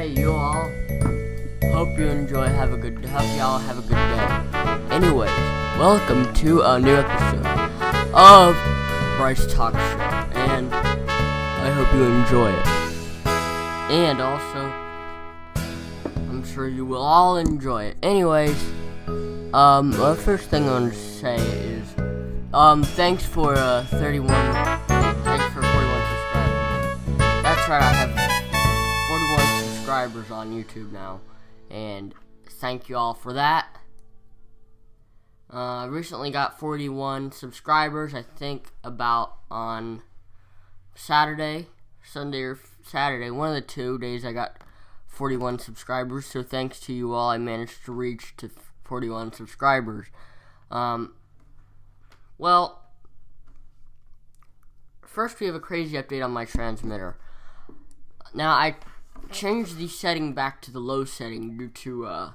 Hey, you all. Hope you enjoy. Hope y'all have a good day. Anyways, welcome to a new episode of Bryce Talk Show, and I hope you enjoy it. And also, I'm sure you will all enjoy it. Anyways, the first thing I want to say is, thanks for 41 subscribers. That's right, I have 41 subscribers on YouTube now, and thank you all for that. I recently got 41 subscribers, I think about on Sunday or Saturday, one of the 2 days I got 41 subscribers, so thanks to you all, I managed to reach to 41 subscribers. Well, first we have a crazy update on my transmitter. Now, I changed the setting back to the low setting due to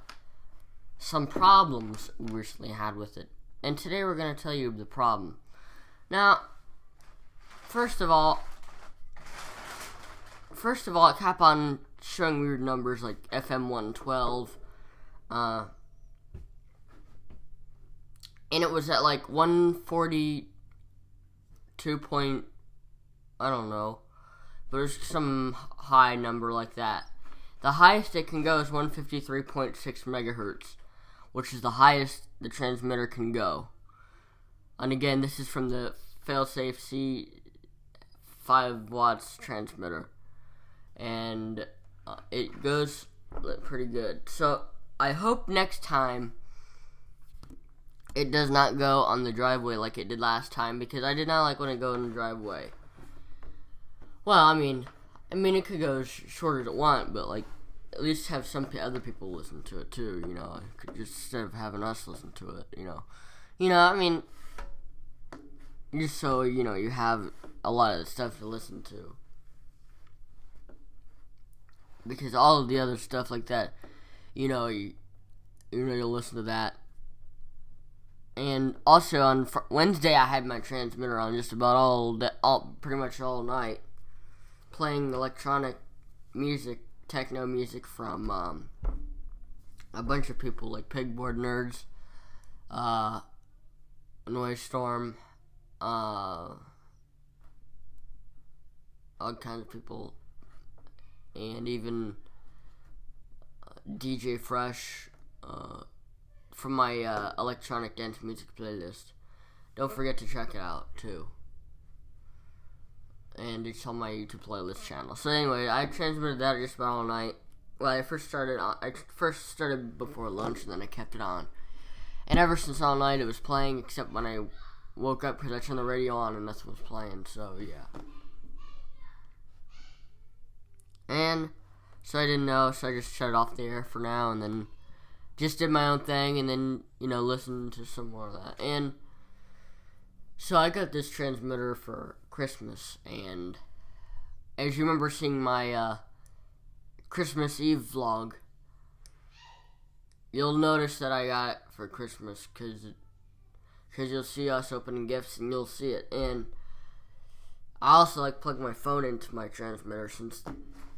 some problems we recently had with it. And today we're going to tell you the problem. Now, first of all, it kept on showing weird numbers like FM 112. And it was at like 142 point, I don't know, but there's some high number like that. The highest it can go is 153.6 megahertz, which is the highest the transmitter can go. And again, this is from the failsafe C 5 watts transmitter, and it goes pretty good. So I hope next time it does not go on the driveway like it did last time, because I did not like when it go in the driveway. Well, I mean, it could go as short as it want, but like, at least have some other people listen to it too, you know. Could just, instead of having us listen to it, you know, I mean, just so you know, you have a lot of stuff to listen to, because all of the other stuff like that, you'll listen to that. And also on Wednesday, I had my transmitter on just about pretty much all night, playing electronic music, techno music from a bunch of people like Pigboard Nerds, Noise Storm, all kinds of people, and even DJ Fresh, from my electronic dance music playlist. Don't forget to check it out too. And it's on my YouTube playlist channel. So anyway, I transmitted that just about all night. Well, I first started before lunch, and then I kept it on. And ever since all night, it was playing, except when I woke up, because I turned the radio on and nothing was playing. So yeah. And so I didn't know, so I just shut it off the air for now, and then just did my own thing, and then, listened to some more of that. And so I got this transmitter for Christmas, and as you remember seeing my Christmas Eve vlog, you'll notice that I got it for Christmas, because you'll see us opening gifts, and you'll see it. And I also like plug my phone into my transmitter,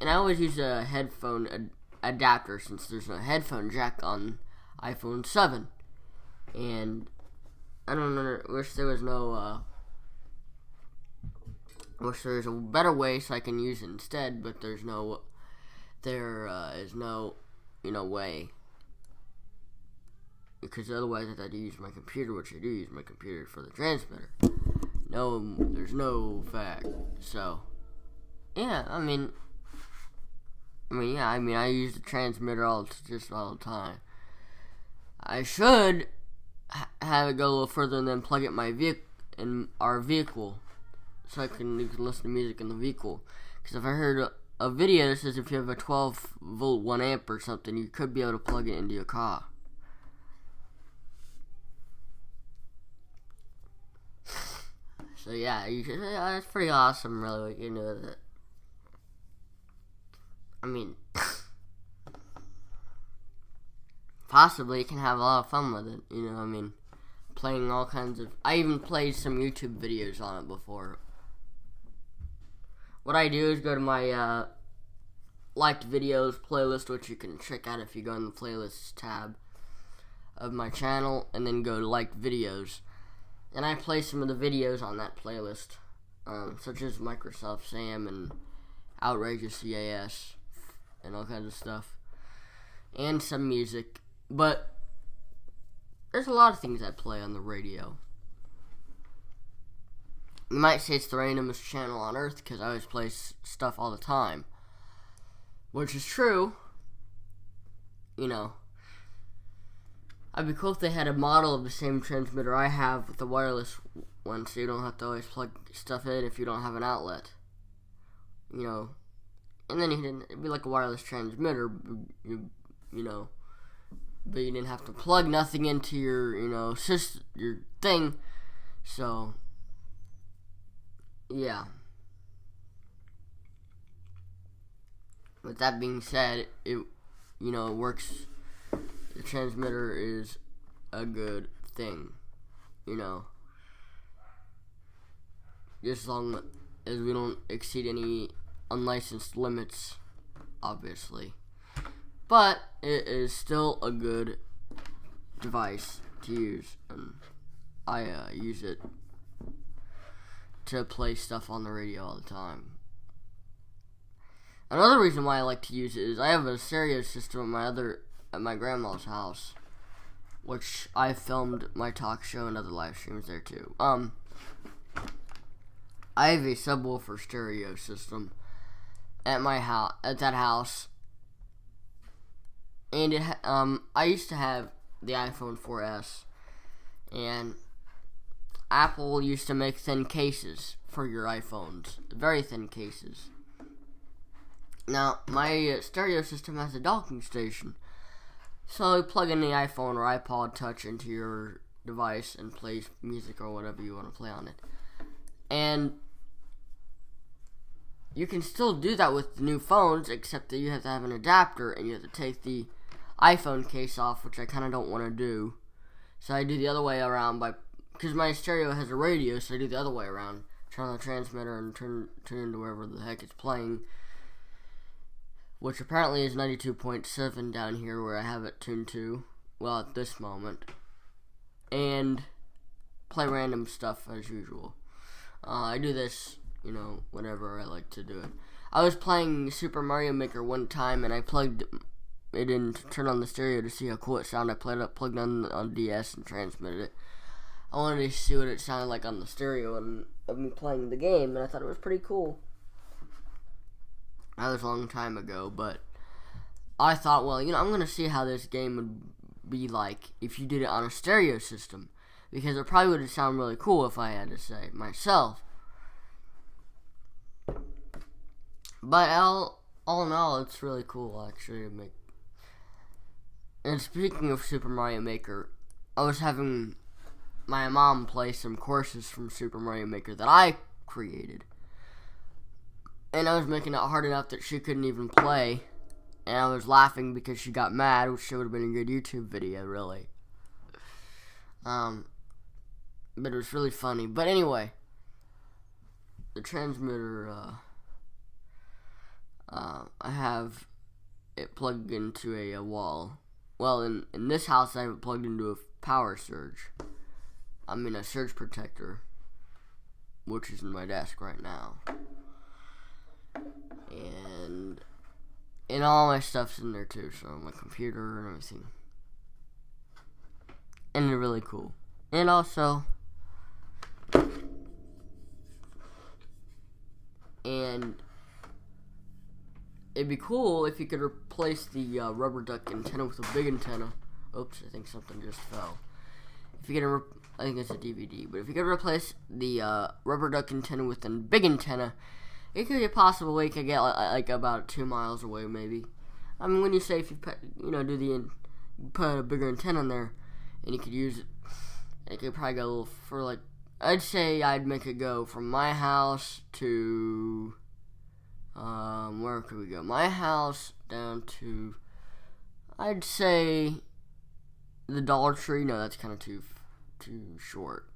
and I always use a headphone adapter, since there's no headphone jack on iPhone 7, and I don't know, wish there was a better way so I can use it instead, but there is no way, because otherwise I'd have to use my computer, which I do use my computer for the transmitter. No, there's no fact. So yeah, I use the transmitter just all the time. I should have it go a little further and then plug it in our vehicle, so you can listen to music in the vehicle. Because if I heard a video that says if you have a 12 volt 1 amp or something, you could be able to plug it into your car. So yeah, that's pretty awesome, really, what you can do with it. Possibly you can have a lot of fun with it, playing all kinds of, I even played some YouTube videos on it before. What I do is go to my liked videos playlist, which you can check out if you go in the playlists tab of my channel, and then go to liked videos. And I play some of the videos on that playlist, such as Microsoft Sam and Outrageous CAS and all kinds of stuff, and some music. But there's a lot of things I play on the radio. You might say it's the randomest channel on earth because I always play stuff all the time, which is true. You know, I'd be cool if they had a model of the same transmitter I have with the wireless one, so you don't have to always plug stuff in if you don't have an outlet. You know, and then it'd be like a wireless transmitter, you know, but you didn't have to plug nothing into your, your thing. So, yeah. With that being said, it works. The transmitter is a good thing, just as long as we don't exceed any unlicensed limits, obviously. But it is still a good device to use, and I use it to play stuff on the radio all the time. Another reason why I like to use it is I have a stereo system at my grandma's house, which I filmed my talk show and other live streams there too. I have a subwoofer stereo system at that house, and I used to have the iPhone 4S, and Apple used to make thin cases for your iPhones, very thin cases. Now, my stereo system has a docking station, so you plug in the iPhone or iPod Touch into your device and play music or whatever you want to play on it. And you can still do that with new phones, except that you have to have an adapter and you have to take the iPhone case off, which I kind of don't want to do. So I do the other way around because my stereo has a radio, so I do the other way around. Turn on the transmitter and turn into wherever the heck it's playing, which apparently is 92.7 down here where I have it tuned to, well, at this moment, and play random stuff as usual. I do this, whenever I like to do it. I was playing Super Mario Maker one time, and I plugged it in to turn on the stereo to see how cool it sounded. I plugged on DS and transmitted it. I wanted to see what it sounded like on the stereo and of me playing the game, and I thought it was pretty cool. That was a long time ago, but I thought, well, I'm going to see how this game would be like if you did it on a stereo system, because it probably would sound really cool if I had to say it myself. But all in all, it's really cool, actually, to make. And speaking of Super Mario Maker, I was having my mom play some courses from Super Mario Maker that I created. And I was making it hard enough that she couldn't even play. And I was laughing because she got mad, which would have been a good YouTube video, really. But it was really funny. But anyway, the transmitter, I have it plugged into a wall. Well, in this house, I have it plugged into a power surge. A surge protector, which is in my desk right now. And all my stuff's in there too, so my computer and everything. And they're really cool. And also, it'd be cool if you could replace the rubber duck antenna with a big antenna. Oops, I think something just fell. If you could, I think it's a DVD, but if you could replace the rubber duck antenna with a big antenna, it could be possible we could get like about 2 miles away, maybe. When you say if you put a bigger antenna in there, and you could use it, it could probably go a little for I'd say I'd make it go from my house to where could we go? My house down to, I'd say, the Dollar Tree. No, that's kind of too short.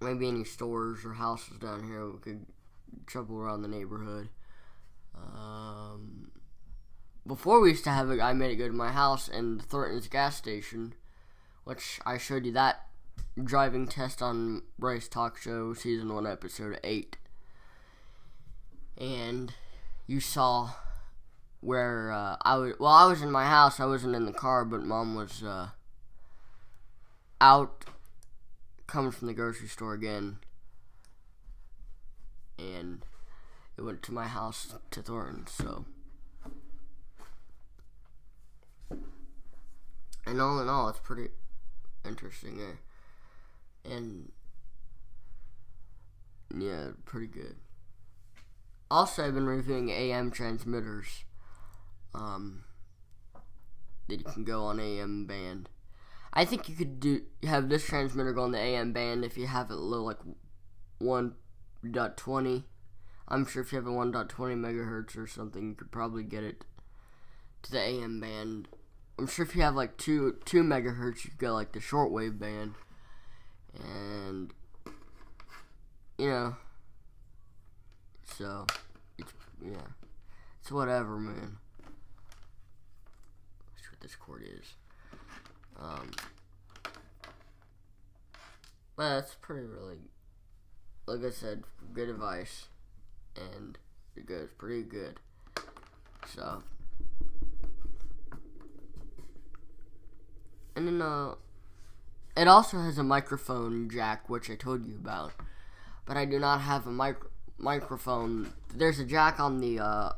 maybe any stores or houses down here. We could travel around the neighborhood. Before we used to have it, I made it go to my house and Thornton's gas station, which I showed you that driving test on Bryce Talk Show Season 1 Episode 8. And you saw where I was in my house. I wasn't in the car, but Mom was out coming from the grocery store again. And it went to my house to Thornton's, so. And all in all, it's pretty interesting, and yeah, pretty good. Also, I've been reviewing AM transmitters that you can go on AM band. I think you could have this transmitter go on the AM band if you have it like 1.20. I'm sure if you have a 1.20 megahertz or something, you could probably get it to the AM band. I'm sure if you have like 2 megahertz, you could go like the shortwave band. And, you know, so, it's whatever, man. Let's see what this cord is. But that's pretty really, like I said, good advice. And it goes pretty good. So. And then, it also has a microphone jack, which I told you about. But I do not have a microphone. There's a jack on the,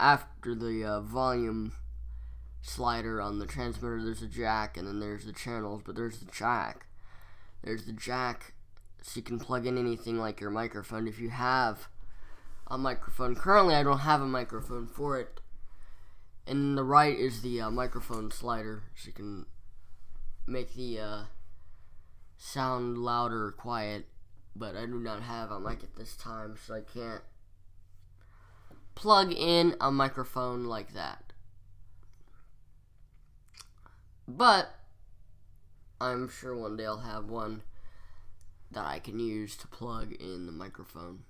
after the, volume slider on the transmitter. There's a jack, and then there's the channels, but there's the jack. There's the jack, so you can plug in anything like your microphone if you have a microphone. Currently, I don't have a microphone for it. And then the right is the microphone slider, so you can make the sound louder or quiet. But I do not have a mic at this time, so I can't plug in a microphone like that. But I'm sure one day I'll have one that I can use to plug in the microphone.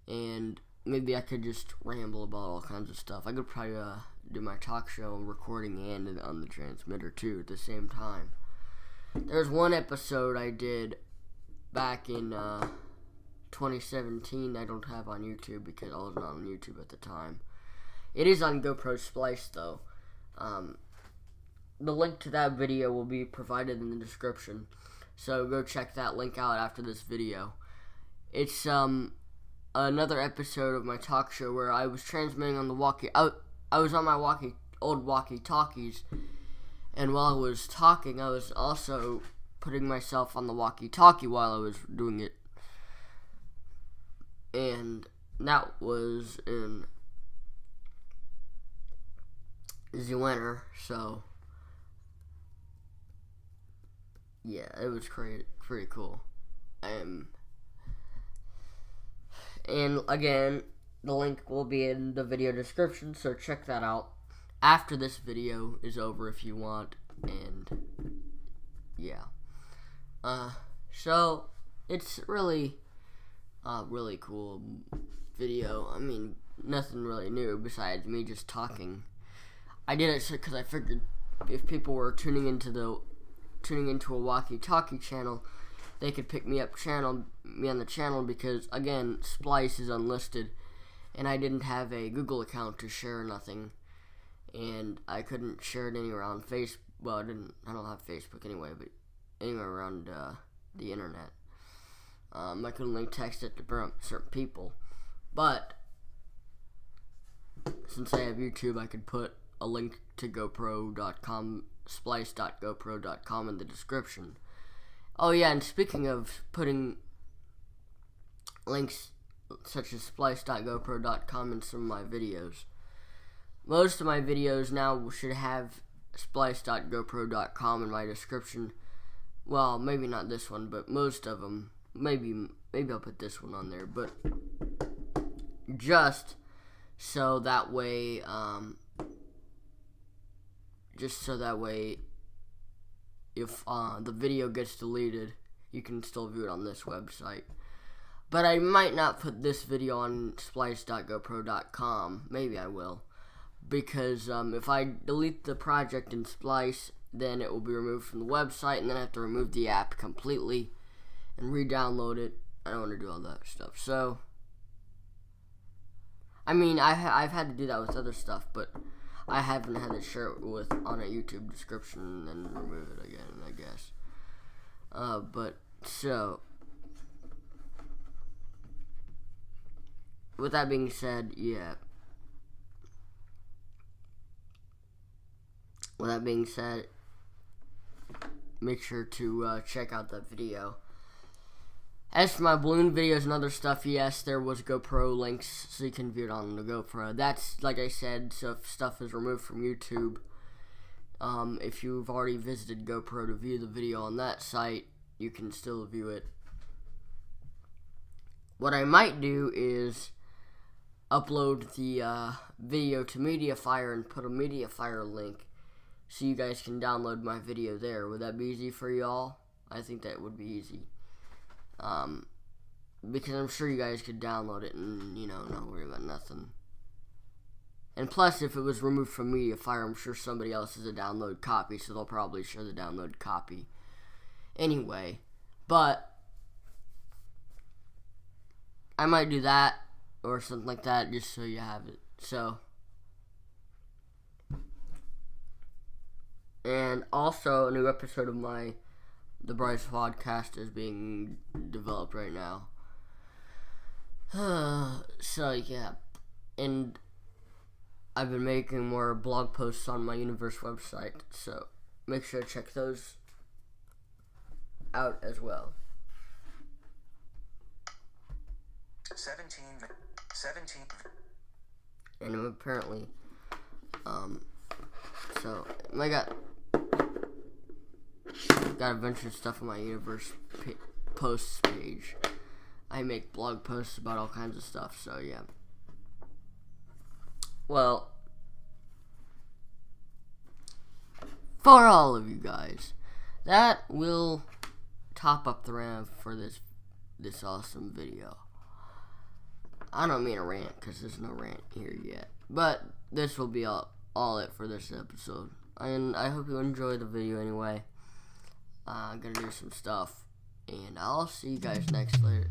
And maybe I could just ramble about all kinds of stuff. I could probably do my talk show recording and on the transmitter too at the same time. There's one episode I did back in 2017 I don't have on YouTube because I was not on YouTube at the time. It is on GoPro Splice though. The link to that video will be provided in the description. So go check that link out after this video. It's another episode of my talk show where I was transmitting on the I was on my old walkie-talkies, and while I was talking, I was also putting myself on the walkie-talkie while I was doing it. And that was in the winter, so yeah, it was pretty cool. And again, the link will be in the video description, so check that out after this video is over if you want. And yeah, so it's really cool video. I mean, nothing really new besides me just talking. I did it because I figured if people were tuning into a walkie-talkie channel, they could pick me on the channel because, again, Splice is unlisted, and I didn't have a Google account to share nothing, and I couldn't share it anywhere on Facebook. Well, I don't have Facebook anyway, but anywhere around the internet. I couldn't link text it to certain people, but since I have YouTube, I could put a link to GoPro.com, splice.gopro.com in the description. Oh yeah, and speaking of putting links such as splice.gopro.com in some of my videos, most of my videos now should have splice.gopro.com in my description. Well, maybe not this one, but most of them. Maybe I'll put this one on there, but just so that way, if the video gets deleted, you can still view it on this website. But I might not put this video on splice.gopro.com. Maybe I will. Because if I delete the project in Splice, then it will be removed from the website, and then I have to remove the app completely and re-download it. I don't want to do all that stuff. So, I mean, I've had to do that with other stuff, but I haven't had to share it on a YouTube description and then remove it again, I guess. But, so, with that being said, yeah. With that being said, make sure to check out that video. As for my balloon videos and other stuff, yes, there was GoPro links, so you can view it on the GoPro. That's, like I said, so if stuff is removed from YouTube, if you've already visited GoPro to view the video on that site, you can still view it. What I might do is upload the video to Mediafire and put a Mediafire link so you guys can download my video there. Would that be easy for y'all? I think that would be easy. Because I'm sure you guys could download it and, you know, not worry about nothing. And plus, if it was removed from Mediafire, I'm sure somebody else has a download copy, so they'll probably share the download copy. Anyway, but I might do that or something like that just so you have it. So, and also a new episode of the Bryce podcast is being developed right now. So yeah, and I've been making more blog posts on my Universe website, so make sure to check those out as well. 17. And I'm apparently, so I got a bunch of stuff on my Universe posts page. I make blog posts about all kinds of stuff, so yeah. Well, for all of you guys, that will top up the RAM for this awesome video. I don't mean a rant, because there's no rant here yet. But this will be all it for this episode. And I hope you enjoy the video anyway. I'm gonna do some stuff. And I'll see you guys next later.